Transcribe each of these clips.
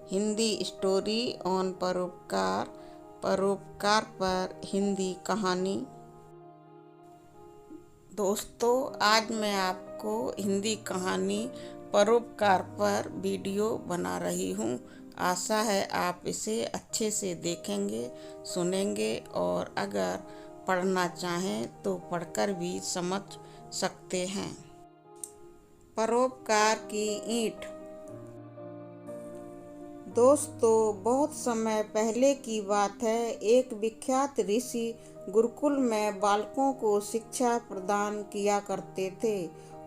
Hindi story on परोपकार। परोपकार पर हिंदी कहानी। दोस्तों, आज मैं आपको हिंदी कहानी परोपकार पर वीडियो बना रही हूँ। आशा है आप इसे अच्छे से देखेंगे, सुनेंगे और अगर पढ़ना चाहें तो पढ़कर भी समझ सकते हैं। परोपकार की ईंट। दोस्तों, बहुत समय पहले की बात है। एक विख्यात ऋषि गुरुकुल में बालकों को शिक्षा प्रदान किया करते थे।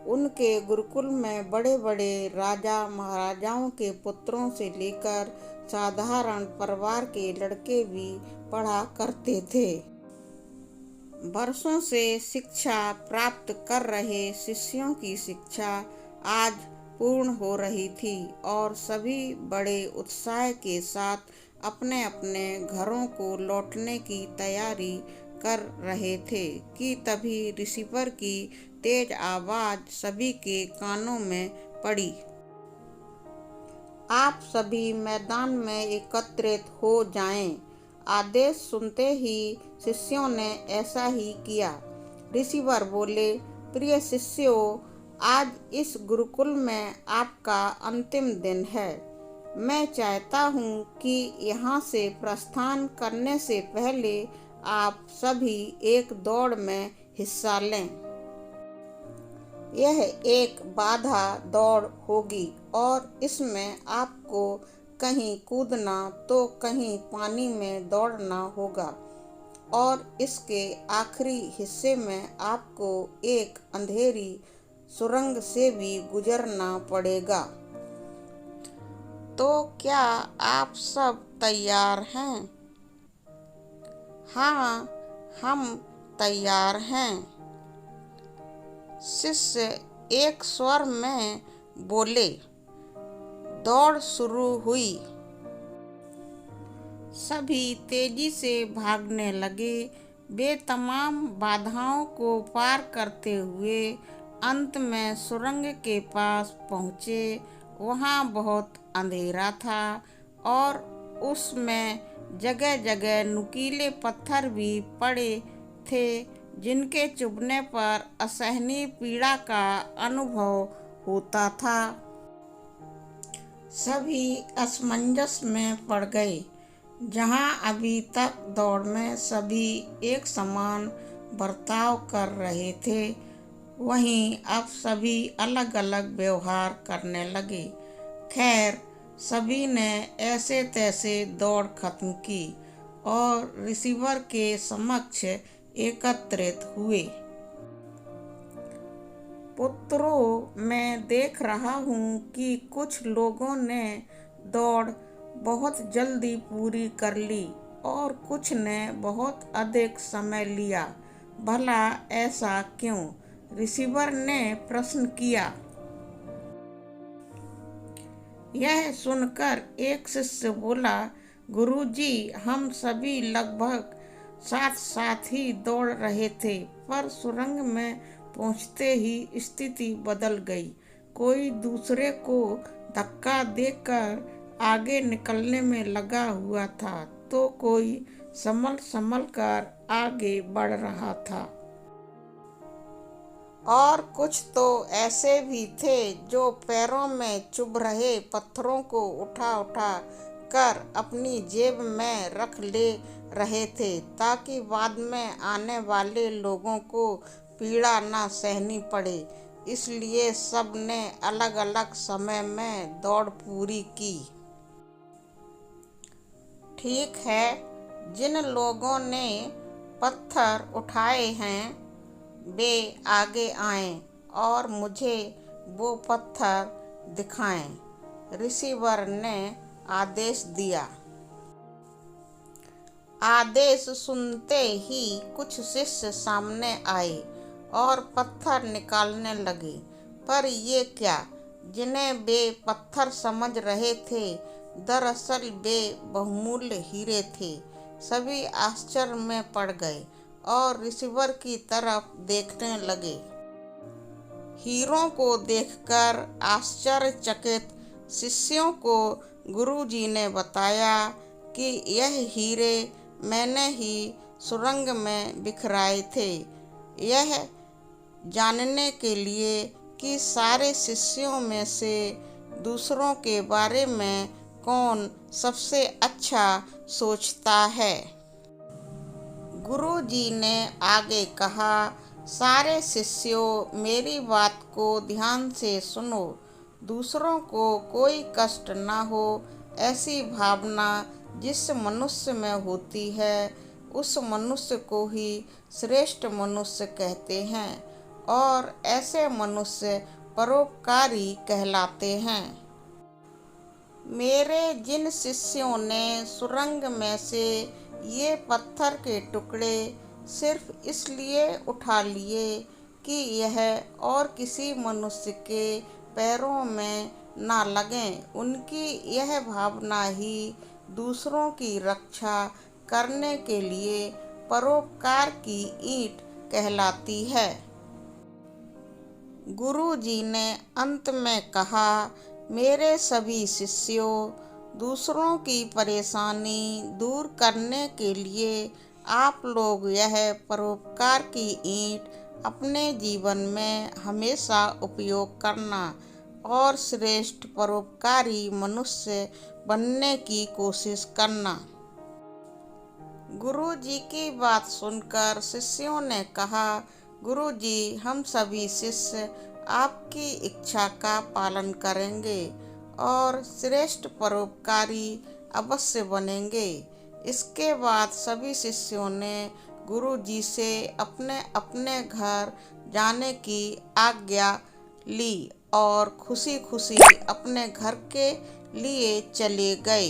उनके गुरुकुल में बड़े बड़े राजा महाराजाओं के पुत्रों से लेकर साधारण परिवार के लड़के भी पढ़ा करते थे। वर्षों से शिक्षा प्राप्त कर रहे शिष्यों की शिक्षा आज पूर्ण हो रही थी और सभी बड़े उत्साह के साथ अपने अपने घरों को लौटने की तैयारी कर रहे थे कि तभी रिसीवर की तेज आवाज सभी के कानों में पड़ी। आप सभी मैदान में एकत्रित हो जाएं। आदेश सुनते ही शिष्यों ने ऐसा ही किया। रिसीवर बोले, प्रिय शिष्यों, आज इस गुरुकुल में आपका अंतिम दिन है। मैं चाहता हूँ कि यहाँ से प्रस्थान करने से पहले आप सभी एक दौड़ में हिस्सा लें। यह एक बाधा दौड़ होगी और इसमें आपको कहीं कूदना तो कहीं पानी में दौड़ना होगा और इसके आखिरी हिस्से में आपको एक अंधेरी सुरंग से भी गुजरना पड़ेगा। तो क्या आप सब तैयार हैं? हाँ, हम तैयार हैं। शिष्य एक स्वर में बोले। दौड़ शुरू हुई। सभी तेजी से भागने लगे। वे तमाम बाधाओं को पार करते हुए अंत में सुरंग के पास पहुँचे। वहाँ बहुत अंधेरा था और उसमें जगह जगह नुकीले पत्थर भी पड़े थे जिनके चुभने पर असहनीय पीड़ा का अनुभव होता था। सभी असमंजस में पड़ गए। जहां अभी तक दौड़ में सभी एक समान बर्ताव कर रहे थे, वहीं अब सभी अलग अलग व्यवहार करने लगे। खैर, सभी ने ऐसे तैसे दौड़ खत्म की और रिसीवर के समक्ष एकत्रित हुए। पुत्रों, मैं देख रहा हूँ कि कुछ लोगों ने दौड़ बहुत जल्दी पूरी कर ली और कुछ ने बहुत अधिक समय लिया। भला ऐसा क्यों? रिसीवर ने प्रश्न किया। यह सुनकर एक शिष्य बोला, गुरुजी, हम सभी लगभग साथ साथ ही दौड़ रहे थे, पर सुरंग में पहुंचते ही स्थिति बदल गई। कोई दूसरे को धक्का देकर आगे निकलने में लगा हुआ था तो कोई संभल संभल कर आगे बढ़ रहा था और कुछ तो ऐसे भी थे जो पैरों में चुभ रहे पत्थरों को उठा उठा कर अपनी जेब में रख ले रहे थे ताकि बाद में आने वाले लोगों को पीड़ा न सहनी पड़े। इसलिए सब ने अलग अलग समय में दौड़ पूरी की। ठीक है, जिन लोगों ने पत्थर उठाए हैं वे आगे आएं और मुझे वो पत्थर दिखाएं। रिसीवर ने आदेश दिया। आदेश सुनते ही कुछ शिष्य सामने आए और पत्थर निकालने लगे। पर ये क्या? जिन्हें वे पत्थर समझ रहे थे, दरअसल वे बहुमूल्य हीरे थे। सभी आश्चर्य में पड़ गए और रिसीवर की तरफ देखने लगे। हीरों को देखकर आश्चर्यचकित शिष्यों को गुरुजी ने बताया कि यह हीरे मैंने ही सुरंग में बिखराए थे। यह जानने के लिए कि सारे शिष्यों में से दूसरों के बारे में कौन सबसे अच्छा सोचता है। गुरुजी ने आगे कहा, सारे शिष्यों मेरी बात को ध्यान से सुनो। दूसरों को कोई कष्ट न हो, ऐसी भावना जिस मनुष्य में होती है उस मनुष्य को ही श्रेष्ठ मनुष्य कहते हैं और ऐसे मनुष्य परोपकारी कहलाते हैं। मेरे जिन शिष्यों ने सुरंग में से ये पत्थर के टुकड़े सिर्फ इसलिए उठा लिए कि यह और किसी मनुष्य के पैरों में ना लगें, उनकी यह भावना ही दूसरों की रक्षा करने के लिए परोपकार की ईंट कहलाती है। गुरुजी ने अंत में कहा, मेरे सभी शिष्यों, दूसरों की परेशानी दूर करने के लिए आप लोग यह परोपकार की ईंट अपने जीवन में हमेशा उपयोग करना और श्रेष्ठ परोपकारी मनुष्य बनने की कोशिश करना। गुरुजी की बात सुनकर शिष्यों ने कहा, गुरुजी, हम सभी शिष्य आपकी इच्छा का पालन करेंगे और श्रेष्ठ परोपकारी अवश्य बनेंगे। इसके बाद सभी शिष्यों ने गुरुजी से अपने अपने घर जाने की आज्ञा ली और खुशी खुशी अपने घर के लिए चले गए।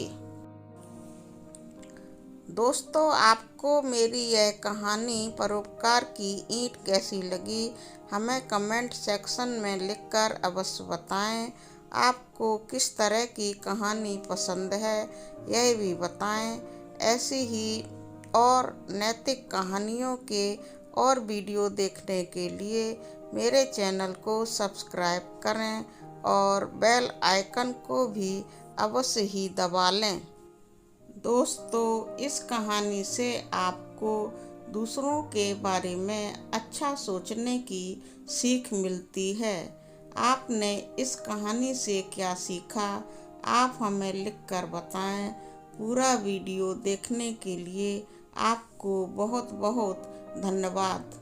दोस्तों, आपको मेरी यह कहानी परोपकार की ईंट कैसी लगी, हमें कमेंट सेक्शन में लिखकर अवश्य बताएं। आपको किस तरह की कहानी पसंद है यह भी बताएं। ऐसी ही और नैतिक कहानियों के और वीडियो देखने के लिए मेरे चैनल को सब्सक्राइब करें और बेल आइकन को भी अवश्य ही दबा लें। दोस्तों, इस कहानी से आपको दूसरों के बारे में अच्छा सोचने की सीख मिलती है। आपने इस कहानी से क्या सीखा, आप हमें लिखकर बताएं। पूरा वीडियो देखने के लिए आपको बहुत बहुत धन्यवाद।